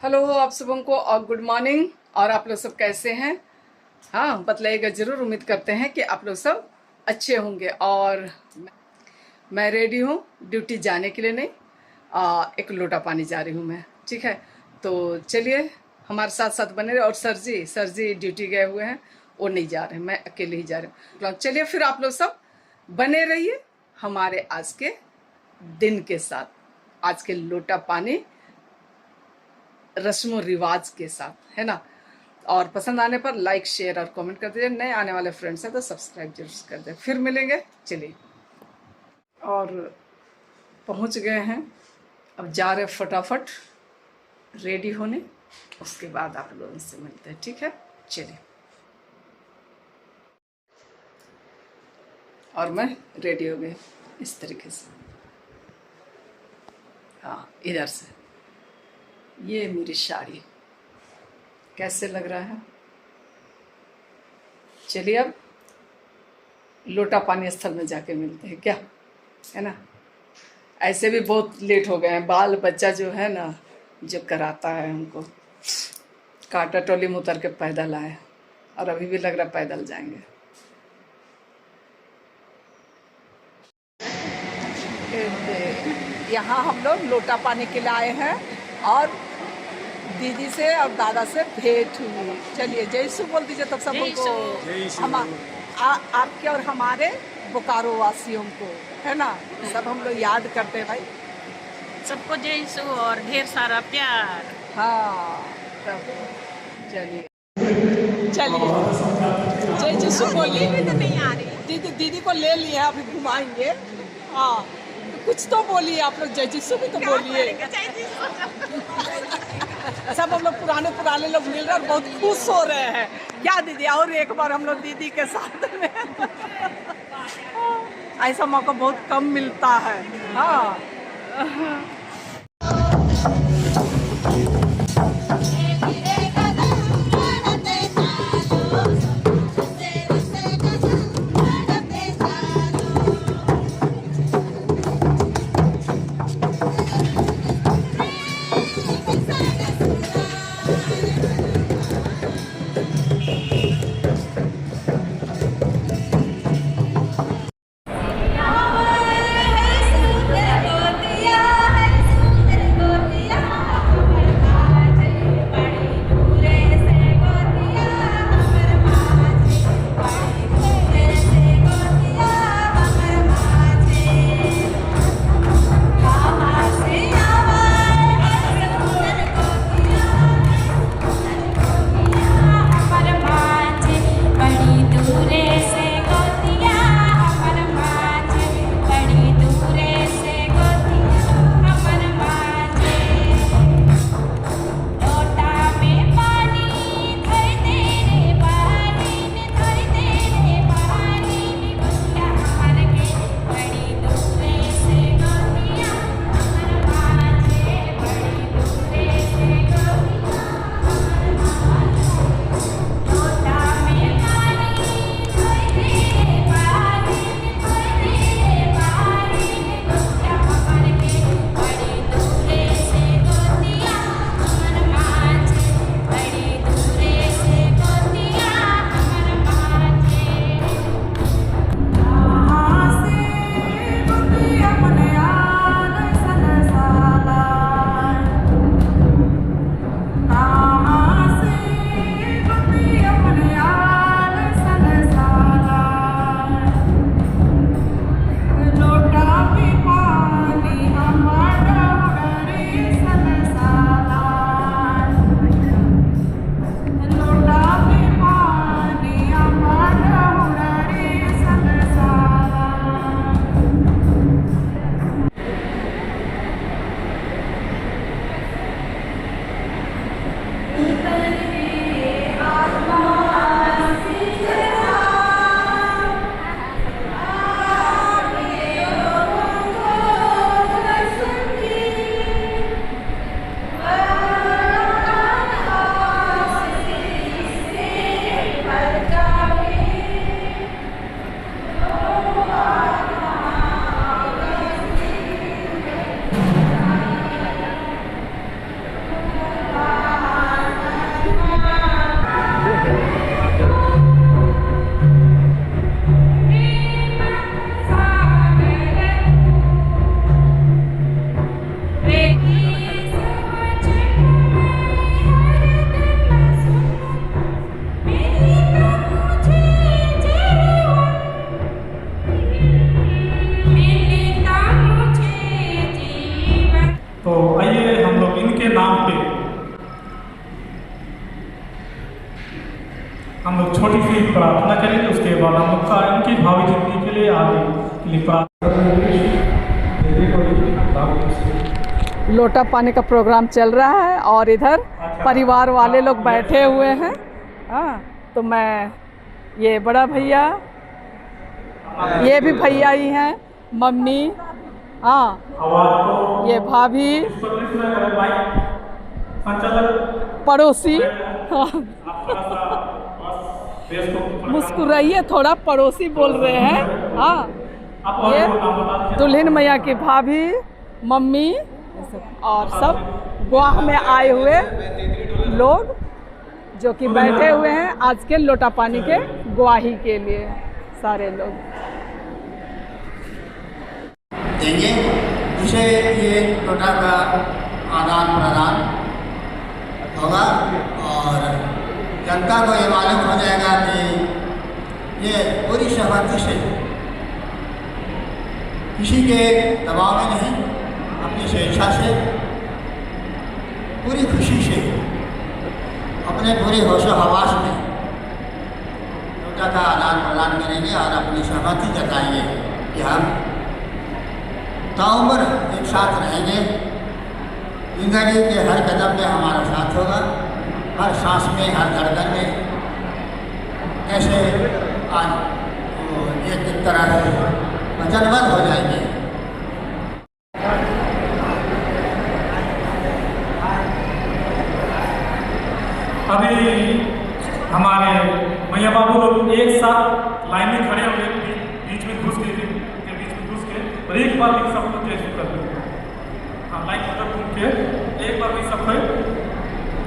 Hello आप सबों को और गुड मॉर्निंग। और आप लोग सब कैसे हैं? हाँ, बतलाइएगा ज़रूर। उम्मीद करते हैं कि आप लोग सब अच्छे होंगे। और मैं रेडी हूँ ड्यूटी जाने के लिए। नहीं, एक लोटा पानी जा रही हूँ मैं। ठीक है, तो चलिए हमारे साथ साथ बने रहे। और सर जी ड्यूटी गए हुए हैं, वो नहीं जा रहे हैं, मैं अकेले ही जा रही हूँ। चलिए फिर आप लोग सब बने रहिए हमारे आज के दिन के साथ, आज के लोटा पानी रस्म रिवाज के साथ, है ना। और पसंद आने पर लाइक शेयर और कमेंट कर दीजिए। नए आने वाले फ्रेंड्स हैं तो सब्सक्राइब जरूर कर दे। फिर मिलेंगे। चलिए, और पहुंच गए हैं, अब जा रहे फटाफट रेडी होने, उसके बाद आप लोगों से मिलते हैं। ठीक है, चलिए। और मैं रेडी हो गई इस तरीके से। हाँ, इधर से ये मेरी साड़ी कैसे लग रहा है। चलिए अब लोटा पानी स्थल में जाके मिलते हैं, क्या है ना। ऐसे भी बहुत लेट हो गए हैं। बाल बच्चा जो है ना, जो कराता है हमको, कांटा टोली में उतर के पैदल आए, और अभी भी लग रहा पैदल जाएंगे। यहाँ हम लोग लोटा पानी के लिए आए हैं और दीदी से और दादा से भेंट हुई। चलिए जय सु बोल दीजिए तब सबको, हम आपके और हमारे बोकारो वासियों को, है ना। सब हम लोग याद करते हैं भाई। सबको जय सु और ढेर सारा प्यार। हाँ, तब चलिए चलिए जय जिसु बोलिए। भी तो नहीं आ रही। दीदी को ले लिया, अभी घुमाएंगे। हाँ, तो कुछ तो बोलिए आप लोग, जय जिसु भी तो बोलिए। सब हम लोग पुराने लोग मिल रहे हैं और बहुत खुश हो रहे हैं। क्या दीदी, और एक बार हम लोग दीदी के साथ में ऐसा मौका बहुत कम मिलता है। हाँ, हम लोग छोटी सी प्रार्थना करेंगे, उसके बाद हम लोग का इनकी भावी जिंदगी के लिए आगे के लिए प्रार्थना। लोटा पानी का प्रोग्राम चल रहा है और इधर परिवार वाले लोग बैठे हुए हैं। हाँ, तो मैं ये बड़ा भैया, ये भी भैया ही हैं, मम्मी, हाँ, ये भाभी, पड़ोसी, हाँ। मुस्कुराइए थोड़ा, पड़ोसी बोल रहे हैं। हाँ, ये दुल्हन मैया की भाभी, मम्मी और सब गोवा में आए हुए लोग जो कि बैठे हुए हैं आज के लोटा पानी के गवाही के लिए। सारे लोग देंगे, जिसे ये लोटा का आदान प्रदान होगा और जनता को ये मालूम हो जाएगा कि ये पूरी सहमति से, किसी के दबाव में नहीं, अपनी स्वेच्छा से, पूरी खुशी से, अपने पूरे होशो हवास में लोटा का आदान प्रदान करेंगे और अपनी सहमति जताएंगे कि हम ताउम्र एक साथ रहेंगे, जिंदगी के हर कदम में हमारा साथ होगा, हर सांस में, हर धड़कन में। कैसे आज एक तरह से वचनबद्ध हो जाएंगे। अभी हमारे मैया बाबू लोग एक साथ लाइन में खड़े हुए, बीच में घुस के और एक बार भी सबको जय श्री कर दो। हाँ, लाइन मतलब घूम के एक बार भी सबको,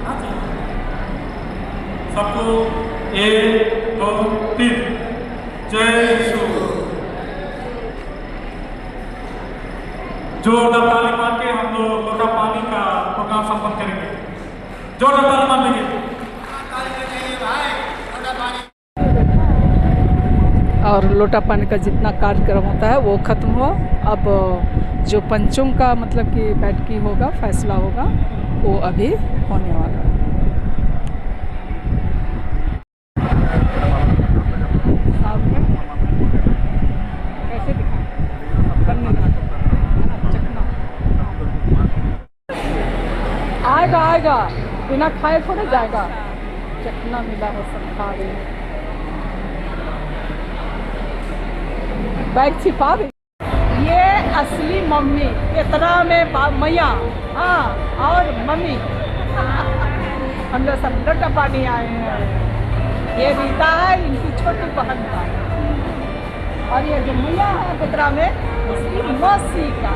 हाँ जी, सबको 1 2 3 जय यीशु। जोरदार ताली मार के हम लोग लोटा पानी का प्रोग्राम संपन्न करेंगे। जोरदार ताली मार देंगे। और लोटा पानी का जितना कार्यक्रम होता है वो ख़त्म हुआ। अब जो पंचों का मतलब कि बैठकी होगा, फैसला होगा, वो अभी होने वाला है। कैसे दिखा आएगा आएगा, बिना खाए थोड़े जाएगा। चखना मिला है, सब खा रहे हैं। बैग छिपा दी। ये असली मम्मी, इतना में मैया, हाँ, और मम्मी हम लोग सब लोटा पानी आए हैं। ये रीता है, इनकी छोटी बहन का, और ये जो मैया है पुत्रा में, उसकी मौसी का।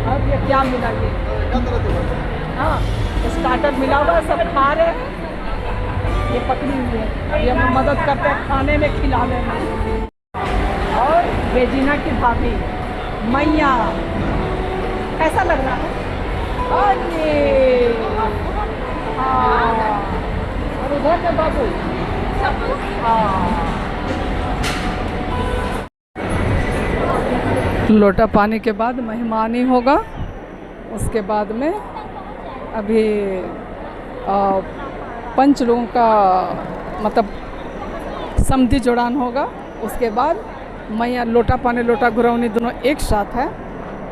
और ये क्या मिला, ये हाँ स्टार्टर मिला हुआ, सब खा रहे हैं। ये पकड़ी हुई है, ये हम मदद करते हैं खाने में, खिलाने में। और बेजीना की भाभी मैया, कैसा लग रहा है? अरे हाँ, और उधर के बाबू, हाँ। लोटा पानी के बाद मेहमानी होगा, उसके बाद में अभी पंच लोगों का मतलब समधी जोड़ान होगा। उसके बाद मैया लोटा पानी लोटा घुरौनी दोनों एक साथ है,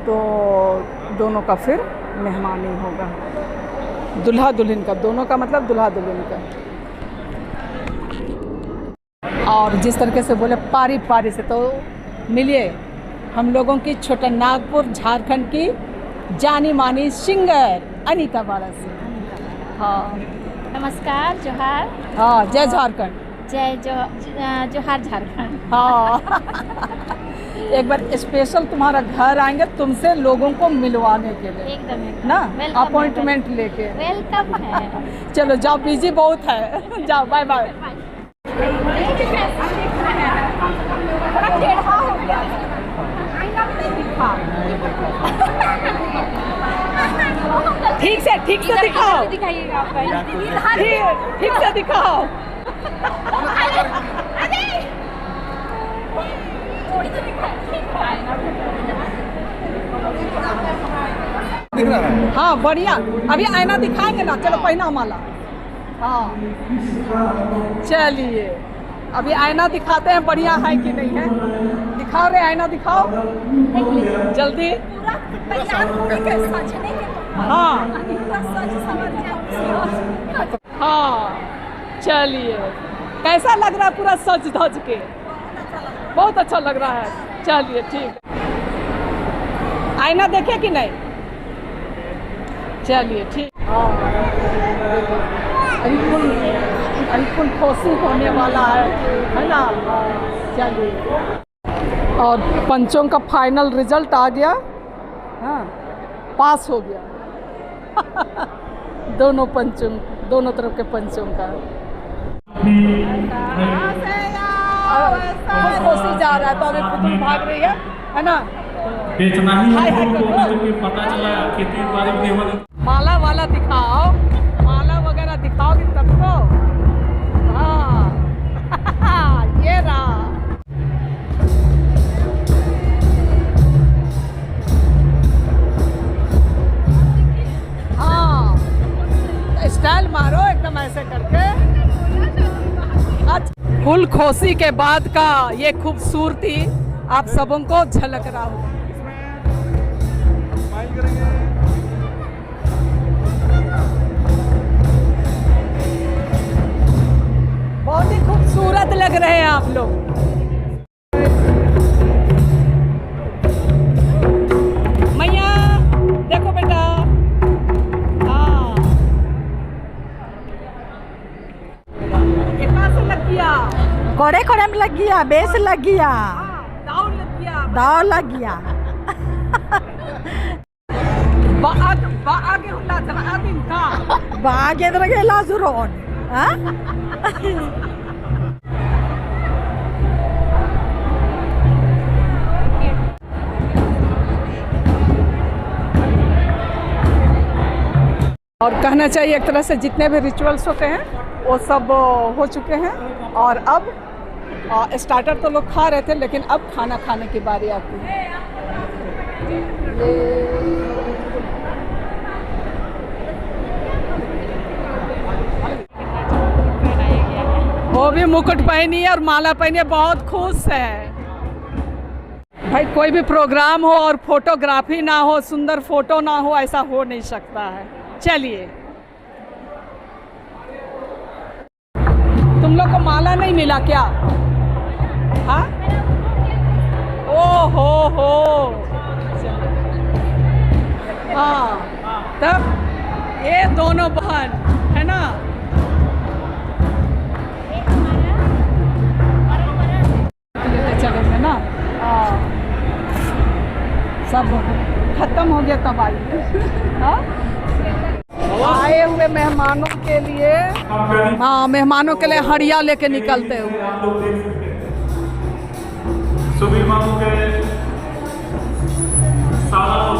तो दोनों का फिर मेहमानी होगा, दुल्हा दुल्हन का, दोनों का मतलब दुल्हा दुल्हन का। और जिस तरीके से बोले पारी पारी से, तो मिलिए हम लोगों की छोटा नागपुर झारखंड की जानी मानी सिंगर अनीता बाला से। हाँ नमस्कार, जोहार। हाँ, जय झारखंड। जय जोहार झारखंड। हाँ एक बार स्पेशल तुम्हारा घर आएंगे तुमसे लोगों को मिलवाने के लिए, एकदम ना, अपॉइंटमेंट लेके। वेलकम है। चलो जाओ, बिजी बहुत है, जाओ, बाय बाय। ठीक से दिखाओ, दिखाइएगा, ठीक से दिखाओ। हाँ बढ़िया, अभी आईना दिखाएंगे ना। चलो पहना माला, हाँ चलिए अभी आईना दिखाते हैं बढ़िया है कि नहीं है। दिखाओ रे आईना दिखाओ जल्दी। हाँ हाँ चलिए कैसा लग रहा है पूरा सज धज के? बहुत अच्छा लग रहा है। चलिए ठीक है। आईना देखे कि नहीं? चलिए ठीक। बिल्कुल खुशी होने वाला है ना। चलिए और पंचों का फाइनल रिजल्ट आ गया। हाँ पास हो गया दोनों पंचों, दोनों तरफ के पंचों का। खुशी जा रहा है तो अभी पुतुल भाग रही है ना। बेचना ही है तो पता चला खेती उत्पादन के होने। माला वाला दिखाओ, माला वगैरह दिखाओगी तब तो। हाँ ये रहा। हाँ स्टाइल मारो एकदम ऐसे करके। आज फुल खुशी के बाद का ये खूबसूरती आप सबों को झलक रहा हो। बहुत ही खूबसूरत लग रहे हैं आप लोग। मैया देखो बेटा। हाँ कितना से लग गया? कोड़े कोड़े में लग गया, बेस लग गया, दाव लग गया। दाव लग गया। बागे हुला जरा दिन का बागे इधर के लाजुरोन। हाँ? और कहना चाहिए एक तरह से जितने भी रिचुअल्स होते हैं वो सब हो चुके हैं। और अब स्टार्टर तो लोग खा रहे थे लेकिन अब खाना खाने की बारी आती है। वो भी मुकुट पहनी है और माला पहनी है, बहुत खुश है। भाई कोई भी प्रोग्राम हो और फोटोग्राफी ना हो, सुंदर फोटो ना हो, ऐसा हो नहीं सकता है। चलिए तुम लोग को माला नहीं मिला क्या? हाँ ओ हो हाँ तब ये दोनों बहन है ना। चलेंगे ना। सब खत्म हो गया तब आई। हाँ आए हुए मेहमानों के लिए, हाँ मेहमानों के लिए हड़िया लेके निकलते हुए। सुबीर बाबू के सालों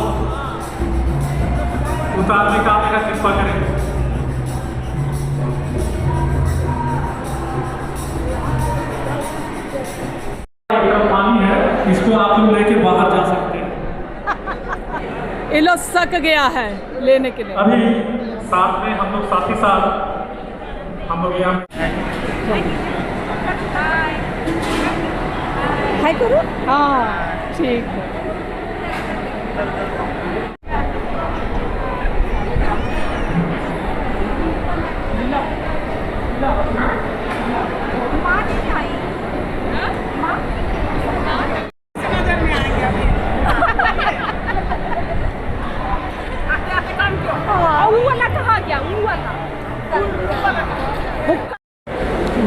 उतारने का मेरा कृपा करें। पानी है, इसको आप लोग लेके बाहर जा सकते हैं। ये लोग सक गया है लेने के लिए। अभी साथ में हम लोग साथ ही साथ हम लोग यहाँ हाय करो। हाँ ठीक है।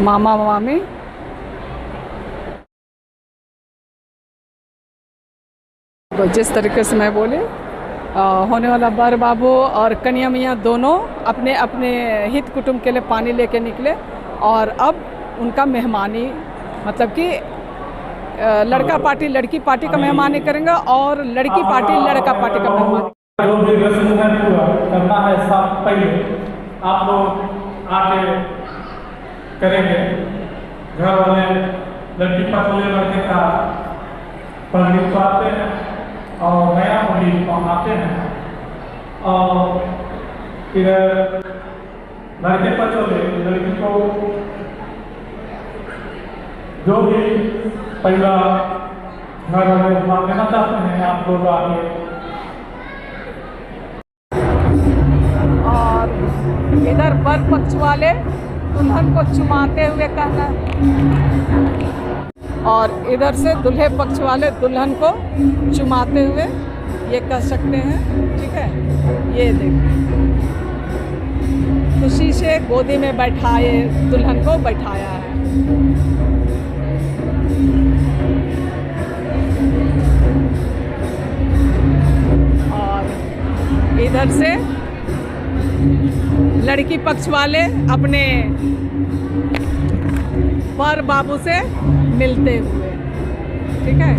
मामा मामी तो जिस तरीके से मैं बोली होने वाला बर बाबू और कन्या मियाँ दोनों अपने अपने हित कुटुंब के लिए पानी लेके निकले। और अब उनका मेहमानी मतलब कि लड़का पार्टी लड़की पार्टी का मेहमानी करेंगे और लड़की पार्टी लड़का पार्टी का मेहमानी। जो भी रस्म है पूरा करना है सब पहले आप लोग आके करेंगे। घर वाले लड़की पटोले लड़के का पगड़ी उतारते हैं और नया पगड़ी पहनाते हैं और इधर लड़के पक्ष वाले लड़की को जो भी पहला घर वहाँ देना चाहते हैं आप लोग आगे। और इधर वर पक्ष वाले दुल्हन को चुमाते हुए कहना, और इधर से दूल्हे पक्ष वाले दुल्हन को चुमाते हुए ये कह सकते हैं। ठीक है, ये देखिए खुशी से गोदी में बैठाए दुल्हन को बैठाया है। और इधर से लड़की पक्ष वाले अपने वर बाबू से मिलते हुए। ठीक है,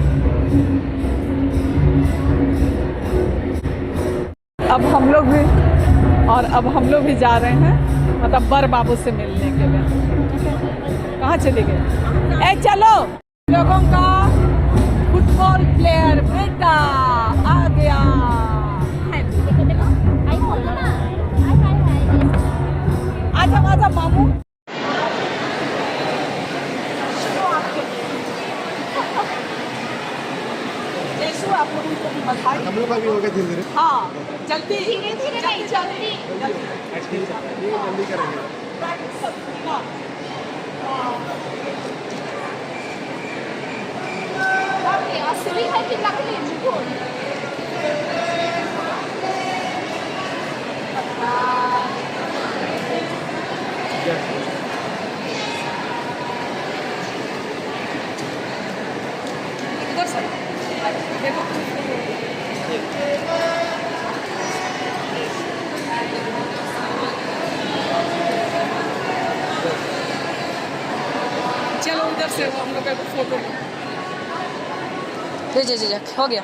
अब हम लोग भी जा रहे हैं मतलब वर बाबू से मिलने के लिए। कहाँ चले गए? चलो, लोगों का फुटबॉल प्लेयर बेटा आ गया। आजा मामू। जैसू आप लोगों को भी बधाई। हम लोग का भी हो गया धीरे धीरे। हाँ, जल्दी धीरे धीरे नहीं, जल्दी जल्दी करेंगे। असली है कि नकली झूठ? इधर से देखो। चलो उधर से हम लोग का फोटो जी हो गया।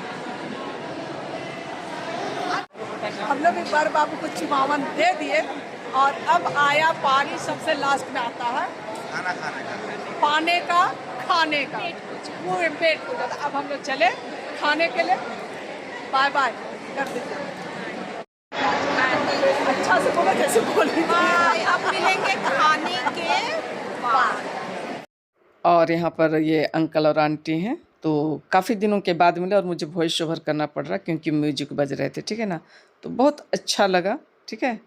हम लोग एक बार बाबू को चुमावन दे दिए और अब आया पारी सबसे लास्ट में आता है खाना खाने का, पाने का, खाने का, पूरे पेट को जाता। अब हम लोग चले खाने के लिए। बाय बाय कर दीजिए। अच्छा से बोलो जैसे बोली। अब मिलेंगे खाने के बाद। और यहाँ पर ये अंकल और आंटी हैं, तो काफ़ी दिनों के बाद मिले और मुझे वॉइस ओवर करना पड़ रहा क्योंकि म्यूजिक बज रहे थे। ठीक है ना, तो बहुत अच्छा लगा। ठीक है,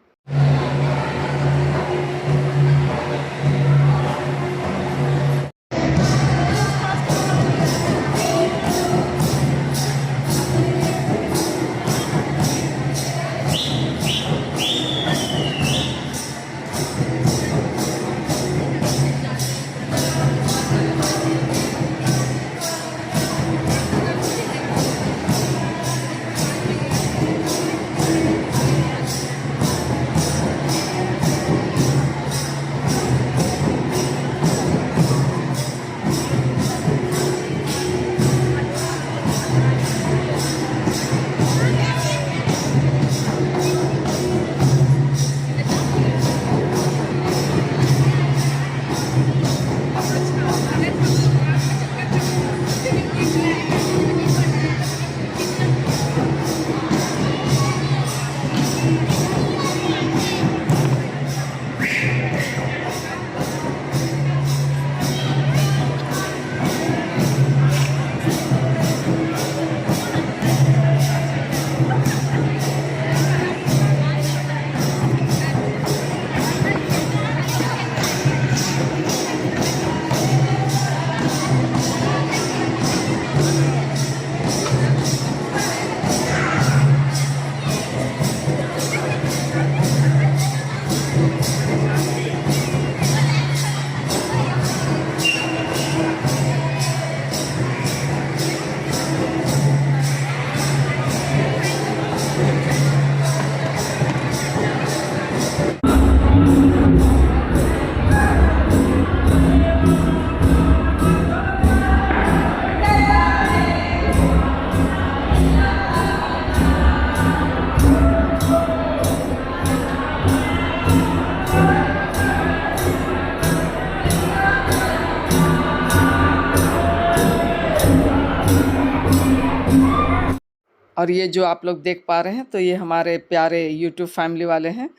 और ये जो आप लोग देख पा रहे हैं तो ये हमारे प्यारे YouTube फैमिली वाले हैं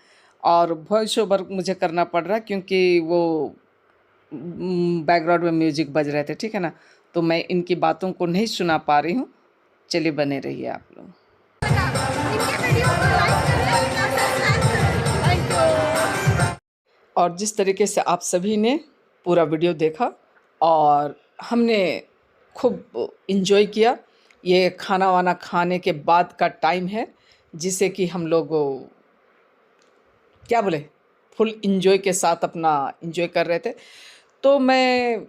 और वॉइस ओवर मुझे करना पड़ रहा है क्योंकि वो बैकग्राउंड में म्यूजिक बज रहे थे, ठीक है ना, तो मैं इनकी बातों को नहीं सुना पा रही हूँ। चलिए बने रहिए आप लोग। और जिस तरीके से आप सभी ने पूरा वीडियो देखा और हमने खूब इंजॉय किया, ये खाना वाना खाने के बाद का टाइम है जिसे कि हम लोग क्या बोले फुल इंजॉय के साथ अपना इंजॉय कर रहे थे। तो मैं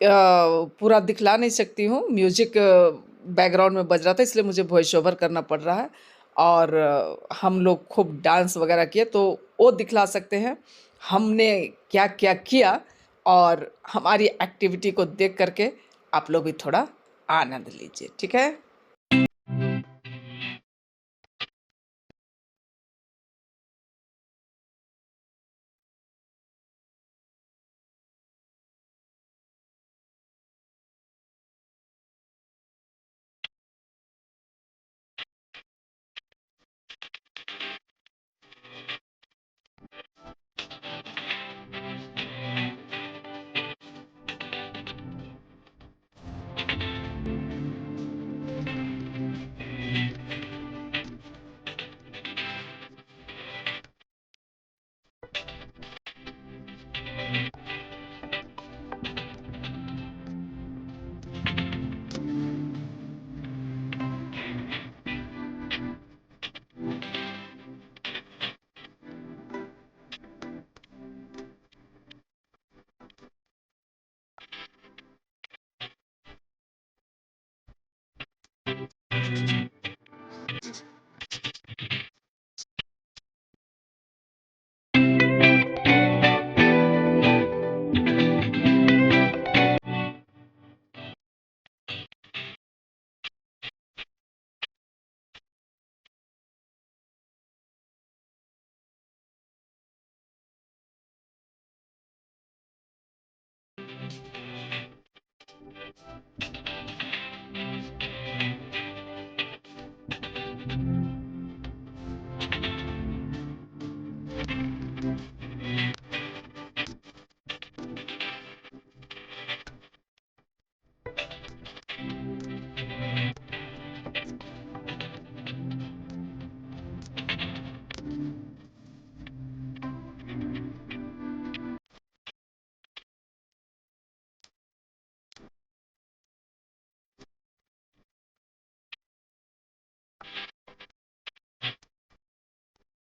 पूरा दिखला नहीं सकती हूँ, म्यूजिक बैकग्राउंड में बज रहा था इसलिए मुझे वॉइस ओवर करना पड़ रहा है। और हम लोग खूब डांस वगैरह किए तो वो दिखला सकते हैं हमने क्या क्या किया, और हमारी एक्टिविटी को देख करके आप लोग भी थोड़ा आनंद लीजिए, ठीक है।